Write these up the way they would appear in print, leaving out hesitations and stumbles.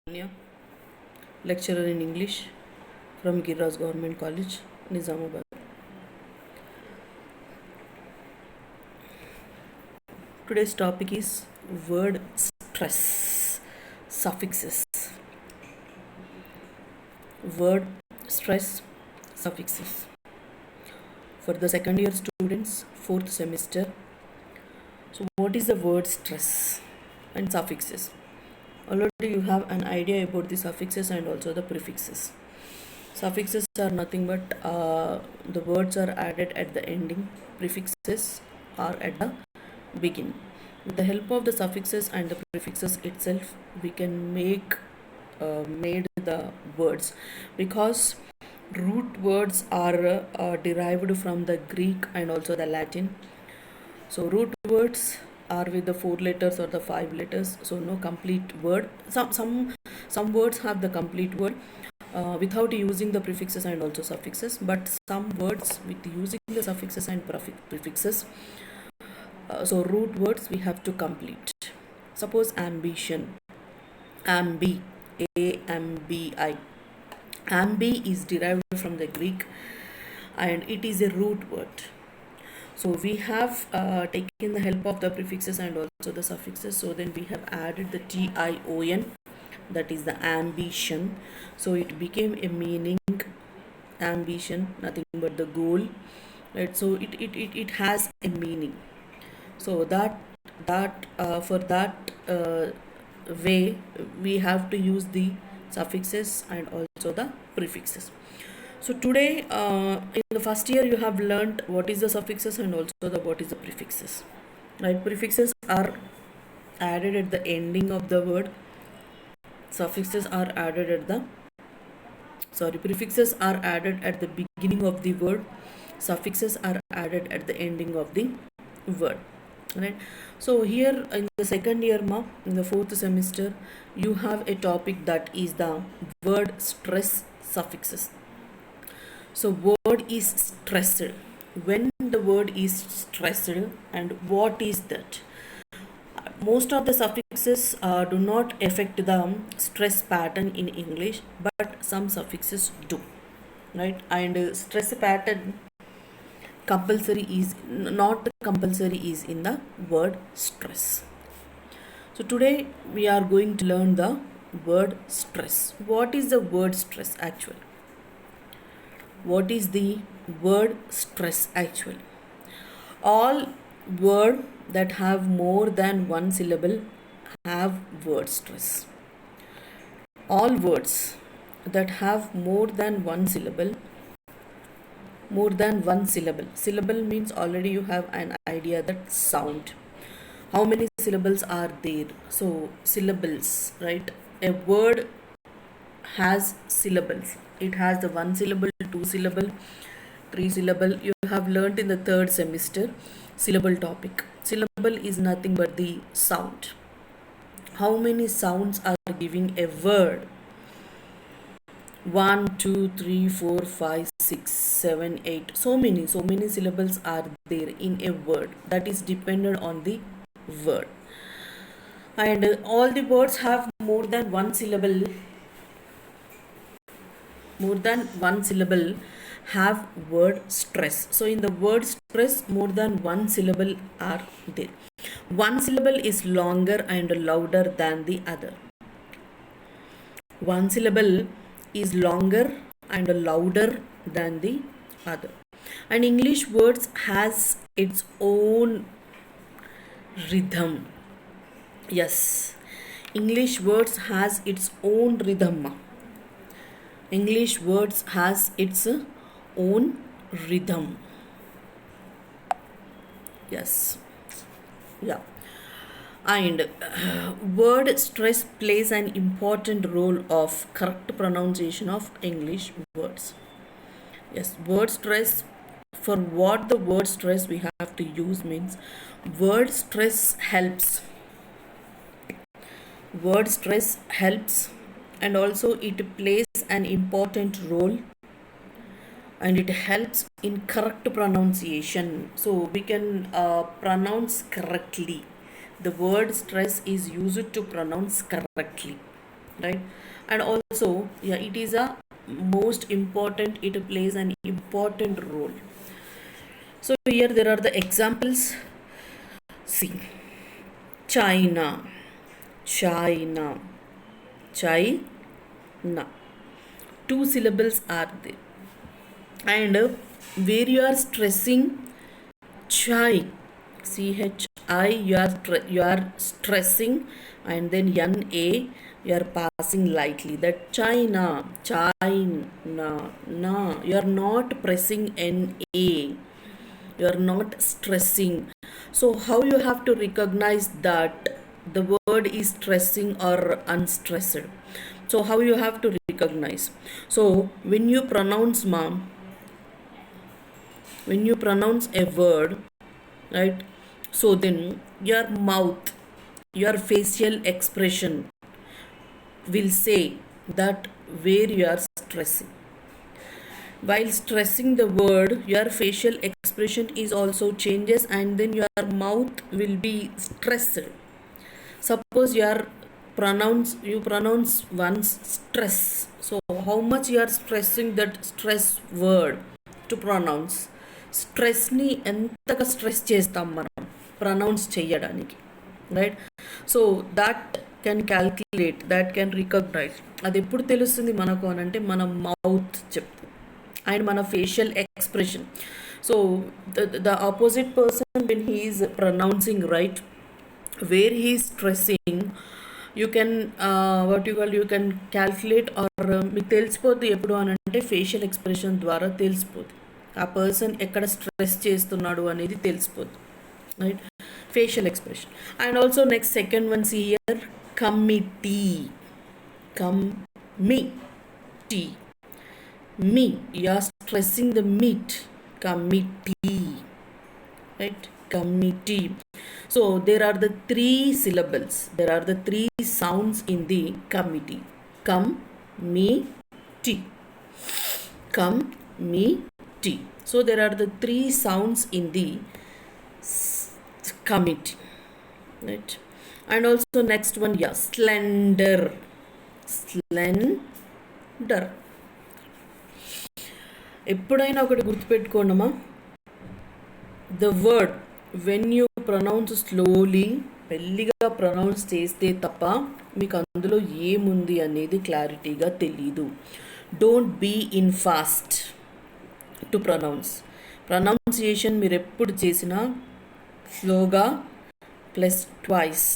Anya, lecturer in English from Giras Government College, Nizamabad. Today's topic is word stress, suffixes. Word stress, suffixes. For the second year students, fourth semester. So, what is the word stress and suffixes? Already you have an idea about the suffixes and also the prefixes. Suffixes are nothing but the words are added at the ending. Prefixes are at the beginning. With the help of the suffixes and the prefixes itself, we can made the words, because root words are derived from the Greek and also the Latin. So root words are with the 4 letters or the 5 letters. So no complete word. Some words have the complete word without using the prefixes and also suffixes, but some words with using the suffixes and prefixes. So root words we have to complete. Suppose ambition, ambi, A-M-B-I. Ambi is derived from the Greek and it is a root word. So we have taken the help of the prefixes and also the suffixes. So then we have added the T-I-O-N, that is the ambition. So it became a meaning, ambition, nothing but the goal, right? So it has a meaning. So for that way we have to use the suffixes and also the prefixes. So today in the first year you have learned what is the suffixes and also what is the prefixes, right? Prefixes are added at the ending of the word. Suffixes are added at the prefixes are added at the beginning of the word. Suffixes are added at the ending of the word, right? So here in the second year in the fourth semester, you have a topic that is the word stress suffixes. So word is stressed. When the word is stressed, and what is that? Most of the suffixes do not affect the stress pattern in English, but some suffixes do, right? And stress pattern not compulsory is in the word stress. So today we are going to learn the word stress. What is the word stress actually? What is the word stress actually? All words that have more than one syllable have word stress. All words that have more than one syllable, syllable means already you have an idea that sound. How many syllables are there? So syllables, right? A word has syllables. It has the 1 syllable, 2 syllable, 3 syllable. You have learnt in the third semester syllable topic. Syllable is nothing but the sound. How many sounds are giving a word? 1, 2, 3, 4, 5, 6, 7, 8. So many syllables are there in a word. That is dependent on the word. And all the words have more than one syllable. More than one syllable have word stress. So in the word stress, more than one syllable are there. One syllable is longer and louder than the other. One syllable is longer and louder than the other. And English words has its own rhythm. Yes, English words has its own rhythm. English words has its own rhythm. Yes, yeah. And word stress plays an important role of correct pronunciation of English words. Yes, word stress, for what the word stress we have to use means word stress helps. Word stress helps, and also it plays an important role, and it helps in correct pronunciation. So we can pronounce correctly. The word stress is used to pronounce correctly. right? And also, yeah, it is a most important, it plays an important role. So here there are the examples. See, China, China, China, two syllables are there, and where you are stressing chai, chi, you are stressing, and then na, you are passing lightly, that China, China, na, you are not pressing na, you are not stressing. So how you have to recognize that the word is stressing or unstressed? So how you have to recognize? So when you pronounce, mom, when you pronounce a word, right, so then your mouth, your facial expression will say that where you are stressing. While stressing the word, your facial expression is also changes, and then your mouth will be stressed. Suppose you pronounce once stress, so how much you are stressing that stress word to pronounce. స్ట్రెస్ని ఎంతగా stress చేస్తాం మనం pronounce చేయడానికి, right? So that can calculate, that can recognise. అది ఎప్పుడు తెలుస్తుంది మనకు అని అంటే మన మౌత్ చెప్తుంది అండ్ మన facial expression. So the opposite person when he is pronouncing, right, where he is stressing, you can you can calculate or మీకు తెలిసిపోద్ది ఎప్పుడు అని అంటే ఫేషియల్ ఎక్స్ప్రెషన్ ద్వారా తెలిసిపోద్ది ఆ పర్సన్ ఎక్కడ స్ట్రెస్ చేస్తున్నాడు అనేది తెలిసిపోద్ది, right? Facial expression. And also next second one, see here, committee, committee, me, you are stressing the meet, committee, right? Committee. So there are the three syllables, there are the three sounds in the committee. Committee, committee. So there are the three sounds in the committee, right? And also next one, yeah, slender, slender. ఎప్పుడైనా ఒకటి గుర్తుపెట్టుకోండమ్మా, the word when you pronounce slowly, మెల్లిగా pronounce చేస్తే తప్ప మీకు అందులో ఏముంది అనేది క్లారిటీగా తెలీదు. Don't be in fast to pronunciation మీరు ఎప్పుడు చేసినా స్లోగా plus twice,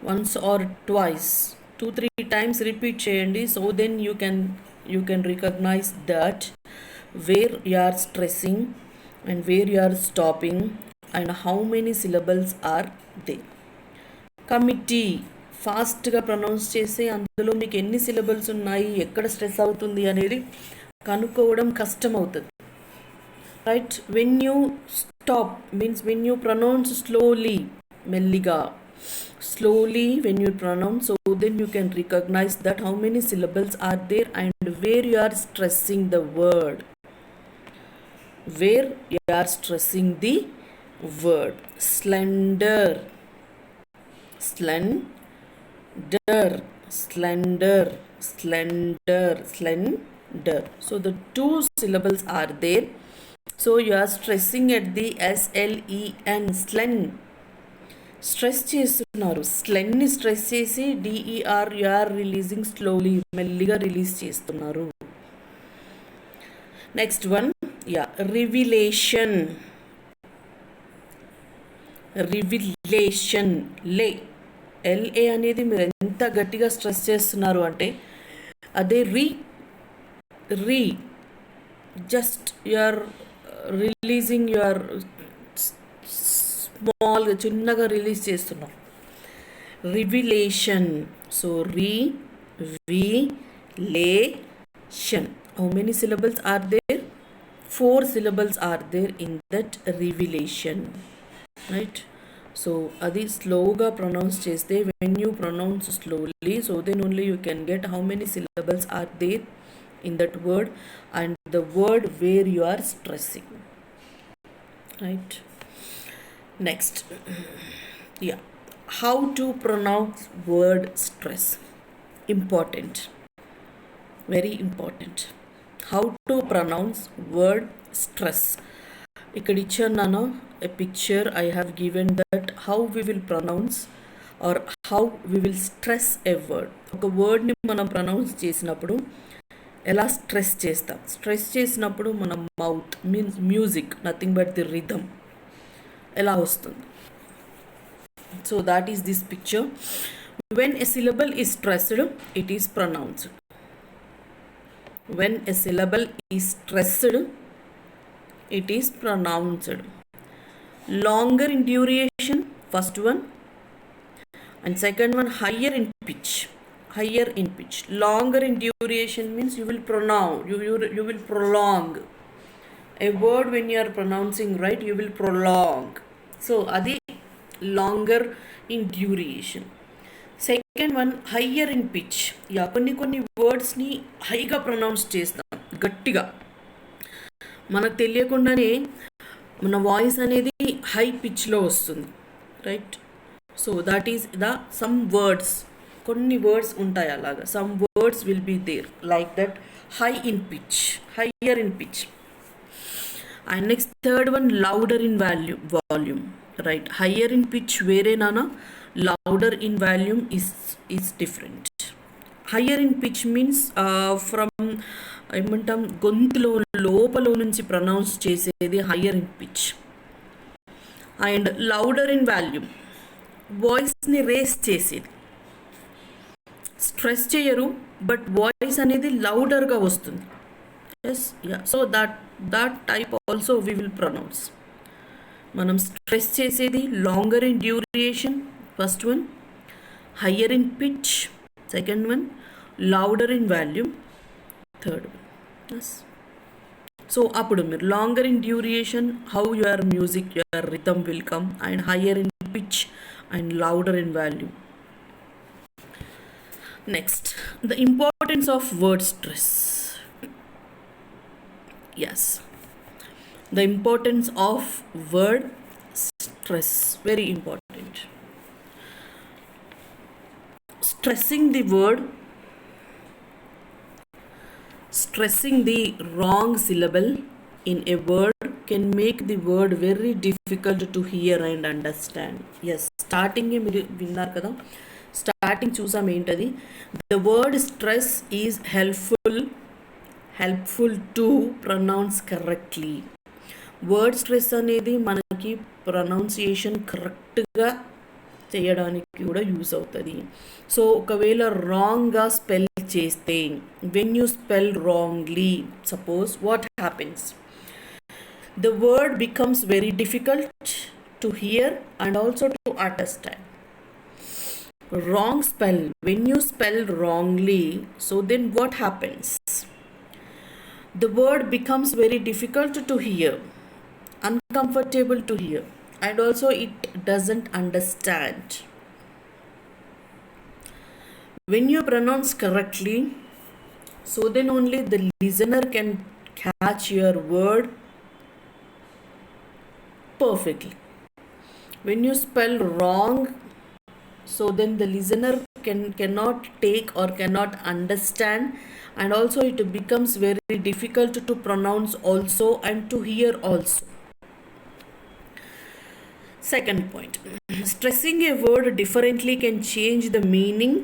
once or twice, 2-3 times repeat చేయండి. So then you can recognise that where you are stressing and where you are stopping and how many syllables are there. Committee ఫాస్ట్గా pronounce చేసి అందులో మీకు ఎన్ని సిలబల్స్ ఉన్నాయి, ఎక్కడ stress అవుతుంది అనేది కనుక్కోవడం కష్టం అవుతుంది, right? When you stop means when you pronounce slowly, మెల్లిగా, slowly when you pronounce, so then you can recognize that how many syllables are there and where you are stressing the word, where you are stressing the word. Slender, slender, slender, slender, slender. So the two syllables are there, so you are stressing at the SLEN, slen. Stress చేస్తున్నారు, స్లెన్ని stress చేసి DER you are releasing slowly, మెల్లిగా release చేస్తున్నారు. Next one, yeah, revelation, revelation, లే, LA అనేది మీరు ఎంత గట్టిగా stress చేస్తున్నారు అంటే అదే రీ just you are releasing, you are స్మాల్గా చిన్నగా రిలీజ్ చేస్తున్నాం. Revelation. So revelation. How many syllables are there? 4 syllables are there in that revelation, right? So adi slowga pronounce cheste, when you pronounce slowly, so then only you can get how many syllables are there in that word and the word where you are stressing, right? Next, yeah, how to pronounce word stress. important, very important. How to pronounce word stress. ఇక్కడ ఇచ్చాను a picture I have given that how we will pronounce or how we will stress a word. ఒక వర్డ్ని మనం pronounce చేసినప్పుడు ఎలా stress చేస్తాం. Stress చేసినప్పుడు మన mouth means music nothing but the rhythm ఎలా వస్తుంది. So that is this picture. When a syllable is stressed, it is pronounced. When a syllable is stressed, it is pronounced. Longer in duration, first one, and second one higher in pitch. Higher in pitch. Longer in duration means you will pronounce, you will prolong a word. When you are pronouncing right, you will prolong. So adi longer in duration. Second one higher in pitch. Yeah కొన్ని వర్డ్స్ని హైగా pronounce చేస్తాం, గట్టిగా మనకు తెలియకుండానే మన voice అనేది high పిచ్లో వస్తుంది, right. So that is the some words, కొన్ని వర్డ్స్ ఉంటాయి అలాగా. Some words will be there like that high in pitch, higher in pitch. And next third one louder in volume, right. Higher in pitch వేరేనా, louder in volume is different. Higher in pitch means from ఏమంటాం గొంతులో లోపల నుంచి pronounce చేసేది higher in pitch. And louder in volume వాయిస్ని raise చేసేది. Stress చేయరు but voice అనేది లౌడర్గా వస్తుంది. Yes yeah. So that type also we will pronounce. మనం స్ట్రెస్ చేసేది longer in duration, first one, higher in pitch, second one, louder in volume, third one. Yes. So appudu meer longer in duration, how your music, your rhythm will come, and higher in pitch and louder in volume. Next, the importance of word stress. Yes, the importance of word stress, very important. Stressing the word, stressing the wrong syllable in a word can make the word very difficult to hear and understand. Yes, starting మీరు విన్నారు కదా, starting చూసాం ఏంటది. The word stress is helpful to pronounce correctly. Word stress అనేది మనకి pronunciation కరెక్ట్గా చేయడానికి కూడా యూజ్ అవుతుంది. సో ఒకవేళ రాంగ్గా స్పెల్ చేస్తే, when you spell wrongly, suppose what happens, the word becomes very difficult to hear and also to understand. Wrong spell, when you spell wrongly, so then what happens? The word becomes very difficult to hear, uncomfortable to hear, and also it doesn't understand. When you pronounce correctly, so then only the listener can catch your word perfectly. When you spell wrong, so then the listener cannot take or cannot understand, and also it becomes very difficult to pronounce also and to hear also. Second point, stressing a word differently can change the meaning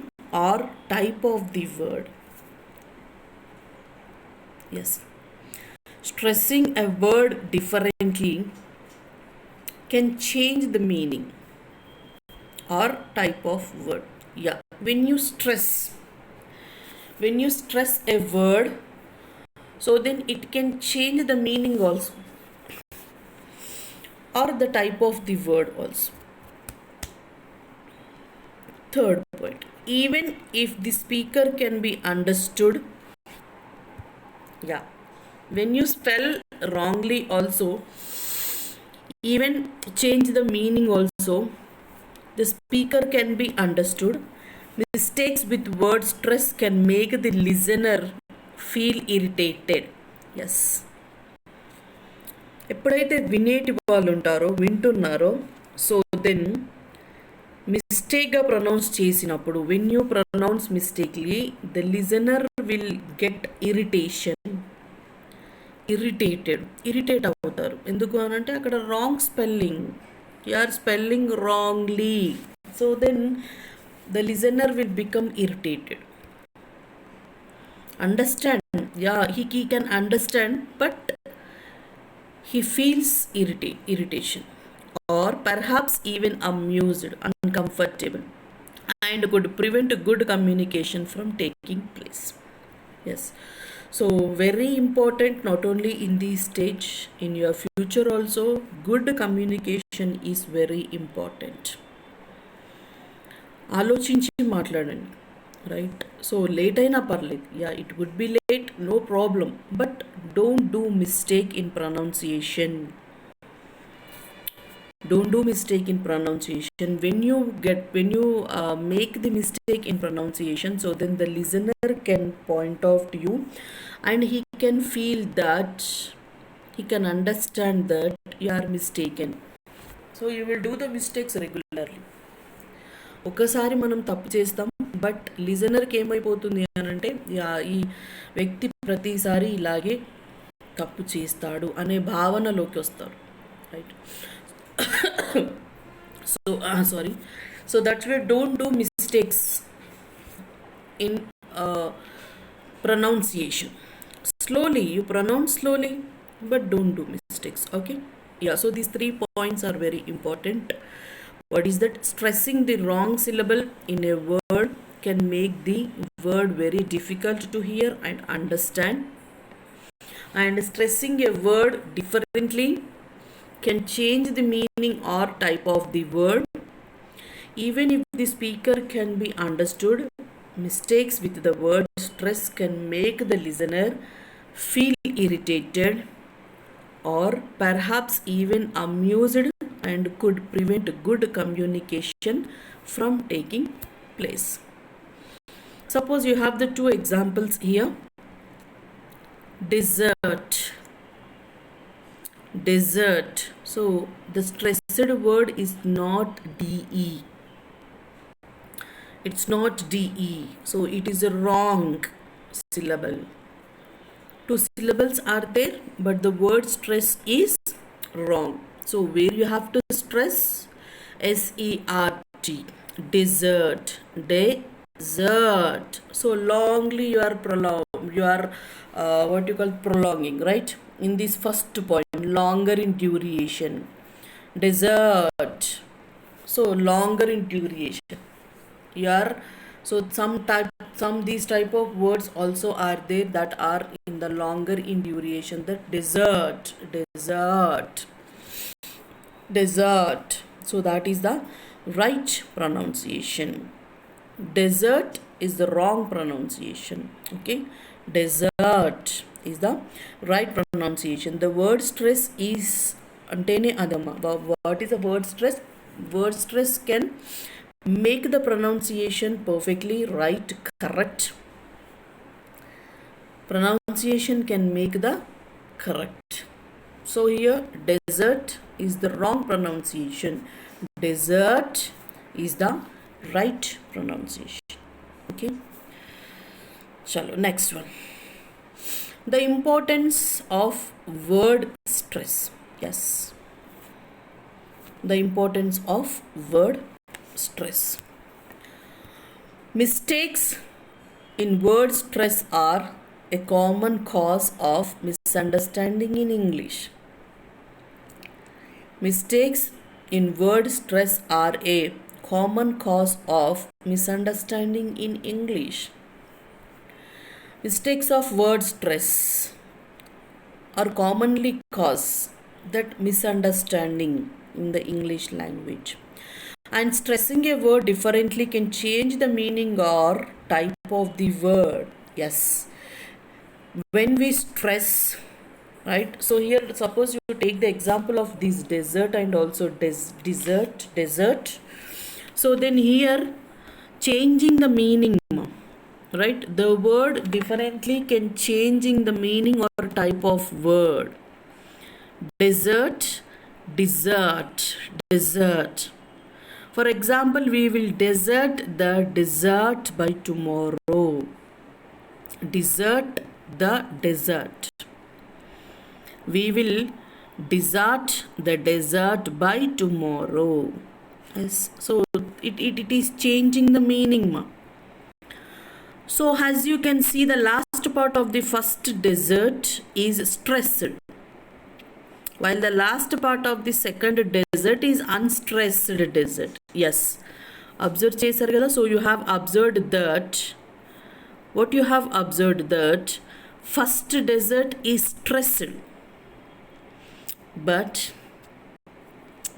or type of the word. Yes, stressing a word differently can change the meaning or type of word. Yeah, when you stress a word, so then it can change the meaning also or the type of the word also. Third point, even if the speaker can be understood, yeah, when you spell wrongly also, even change the meaning also, the speaker can be understood. Mistakes with word stress can make the listener feel irritated. Yes, ఎప్పుడైతే వినేటి వాళ్ళు ఉంటారో, వింటున్నారో, so then మిస్టేక్గా pronounce చేసినప్పుడు when you pronounce mistakely the listener will get irritate అవుతారు. ఎందుకు అనంటే అక్కడ wrong spelling, you are spelling wrongly. So then the listener will become irritated. Understand, yeah he can understand, but he feels irritation or perhaps even amused, uncomfortable, and could prevent good communication from taking place. Yes, so very important, not only in this stage, in your future also, good communication is very important. ఆలోచించి మాట్లాడండి, right? So late అయినా పర్లేదు, yeah it would be late, no problem, but don't do mistake in pronunciation. Don't do mistake in pronunciation. When you make the mistake in pronunciation, so then the listener can point out to you, and he can feel that, he can understand that you are mistaken. So you will do the mistakes regularly. ఒకసారి మనం తప్పు చేస్తాం, but లిజనర్కి ఏమైపోతుంది అని అంటే, ఈ వ్యక్తి ప్రతిసారి ఇలాగే తప్పు చేస్తాడు అనే భావనలోకి వస్తారు, right? So that's why don't do mistakes in pronunciation. Slowly, you pronounce slowly, but don't do mistakes. Okay, yeah, so these 3 points are very important. What is that? Stressing the wrong syllable in a word can make the word very difficult to hear and understand, and stressing a word differently can change the meaning or type of the word. Even if the speaker can be understood, mistakes with the word stress can make the listener feel irritated or perhaps even amused, and could prevent good communication from taking place. Suppose you have the 2 examples here. Desert. So the stressed word is not de. It's not de. So it is a wrong syllable. 2 syllables are there, but the word stress is wrong. So where you have to stress, S-E-R-T, desert. So longly you are prolonging, right? In this first point, longer in duration. Desert, so longer in duration. These type of words also are there that are in the longer in duration. The desert. So that is the right pronunciation. Desert is the wrong pronunciation. Okay, desert is the right pronunciation. The word stress is antene adama. What is the word stress? Word stress can make the pronunciation perfectly right, correct. Pronunciation can make the correct. So here desert is the wrong pronunciation. Desert is the right pronunciation. Okay, chalo, next one. The importance of word stress. Yes, the importance of word stress. Mistakes in word stress are a common cause of misunderstanding in English. Mistakes in word stress are a common cause of misunderstanding in English. Mistakes of word stress are commonly cause that misunderstanding in the English language. And stressing a word differently can change the meaning or type of the word. Yes, when we stress, right? So here, suppose you take the example of this desert and also desert. So then here, changing the meaning, right? The word differently can changing the meaning or type of word. Desert. For example, we will desert the desert by tomorrow. Desert the desert. We will desert the desert by tomorrow. Yes. So it is changing the meaning, ma. So as you can see, the last part of the first desert is stressed, while the last part of the second desert is unstressed desert. Yes, observe చేశారు కదా. So you have observed that, what you have observed that first desert is stressed, but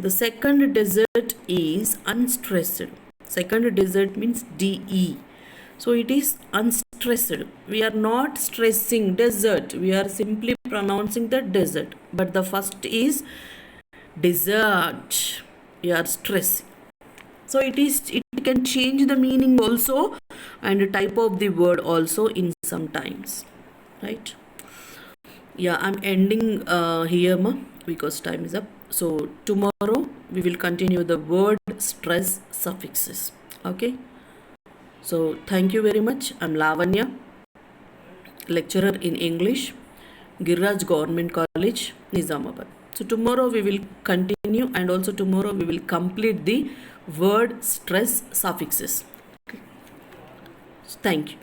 the second desert is unstressed. Second desert means DE. So it is unstressed. We are not stressing desert. We are simply pronouncing the desert. But the first is desert. We are stressing. So it can change the meaning also and the type of the word also in some times. Right? Yeah, I'm ending here, ma, because time is up. So tomorrow we will continue the word stress suffixes. Okay. So thank you very much. I'm Lavanya, lecturer in English, Giriraj Government College, Nizamabad. So tomorrow we will continue, and also tomorrow we will complete the word stress suffixes. Okay. So thank you.